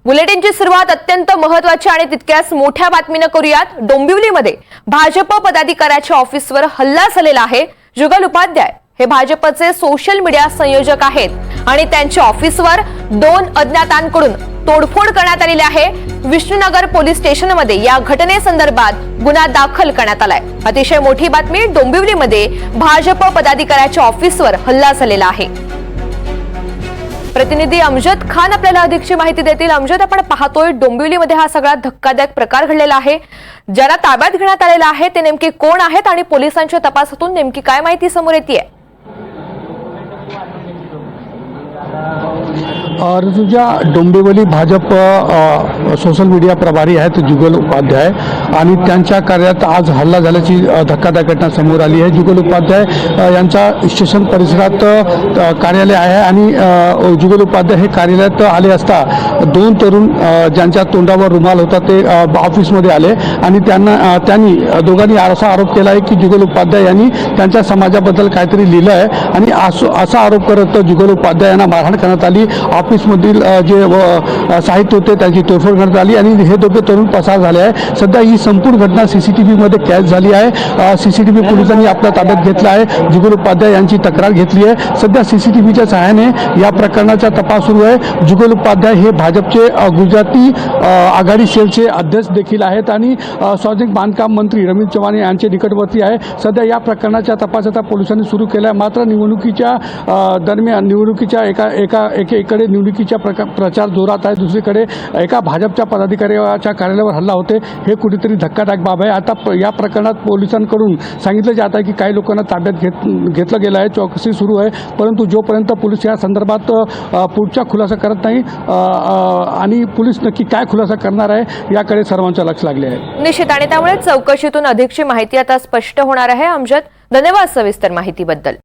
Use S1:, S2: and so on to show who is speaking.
S1: बुलेटिनची सुरुवात अत्यंत महत्त्वाच्या आणि तितक्याच मोठ्या बातमीने करूयात। डोंबिवलीमध्ये भाजप पदाधिकाऱ्याच्या ऑफिसवर हल्ला झालेला आहे। जुगल उपाध्याय हे भाजपचे सोशल मीडिया संयोजक आहेत आणि त्यांच्या ऑफिसवर 2 अज्ञातांकडून तोडफोड करण्यात आलेली आहे। विष्णुनगर पोलीस स्टेशनमध्ये या घटनेसंदर्भात गुन्हा दाखल करण्यात आलाय। अतिशय मोठी बातमी, डोंबिवलीमध्ये भाजप पदाधिकाऱ्याच्या ऑफिसवर हल्ला झालेला आहे। प्रतिनिधी अमजद खान आपल्याला अधिकची माहिती देतील। अमजद, आपण पाहतोय डोंबिवलीमध्ये हा सगळा धक्कादायक प्रकार घडलेला आहे। ज्याला ताब्यात घेण्यात आलेला आहे ते नेमके कोण आहेत आणि पोलिसांच्या तपासातून नेमकी काय माहिती समोर येते?
S2: ऋतुजा, डोंबिवली भाजप सोशल मीडिया प्रभारी आहेत जुगल उपाध्याय आणि त्यांच्या कार्यात आज हल्ला झाल्याची धक्कादायक घटना समोर आली आहे। जुगल उपाध्याय यांचा स्टेशन परिसरात कार्यालय आहे आणि जुगल उपाध्याय हे कार्यालयात आले असता 2 तरुण ज्यांच्या तोंडावर रुमाल होता ते ऑफिसमध्ये आले आणि त्यांनी दोघांनी असा आरोप केला आहे की जुगल उपाध्याय यांनी त्यांच्या समाजाबद्दल काहीतरी लिहिलं आहे आणि असा आरोप करत जुगल उपाध्याय यांना मारहाण करण्यात आली। ऑफिसमधील जे साहित्य होते त्याची तोडफोड करण्यात आली आणि हे दोघे तरुण पसार झाले आहे। सध्या ही संपूर्ण घटना सीसीटीव्ही मध्ये कैद झाली आहे। सीसीटीव्ही पोलिसांनी आपल्या ताब्यात घेतला आहे। जुगल उपाध्याय यांची तक्रार घेतली आहे। सध्या सीसीटीव्हीच्या सहाय्याने या प्रकरणाचा तपास सुरू आहे। जुगल उपाध्याय हे भाजपचे गुजराती आघाडी सेलचे अध्यक्ष देखील आहेत आणि सार्वजनिक बांधकाम मंत्री रमेश चव्हाण यांचे निकटवर्ती आहे। सध्या या प्रकरणाचा तपास आता पोलिसांनी सुरू केला आहे। मात्र निवडणुकीच्या दरम्यान निवडणुकीच्या एकीकडे निवडणुकीचा प्रचार जोरात आहे, दुसरीकडे एका भाजपच्या पदाधिकाऱ्याच्या कार्यालयावर हल्ला होते। हे कुठेतरी धक्कादायक बाब आहे। आता या प्रकरणात पोलिसांकडून सांगितलं जात आहे की काही लोकांना ताब्यात घेतलं गेलं आहे, चौकशी सुरू आहे। परंतु जोपर्यंत पोलीस या संदर्भात पुढचा खुलासा करत नाही आणि पोलीस नक्की काय खुलासा करणार आहे याकडे सर्वांचं लक्ष लागले आहे।
S1: निश्चित, आणि त्यामुळे चौकशीतून अधिकची माहिती आता स्पष्ट होणार आहे। अमजद, धन्यवाद सविस्तर माहितीबद्दल।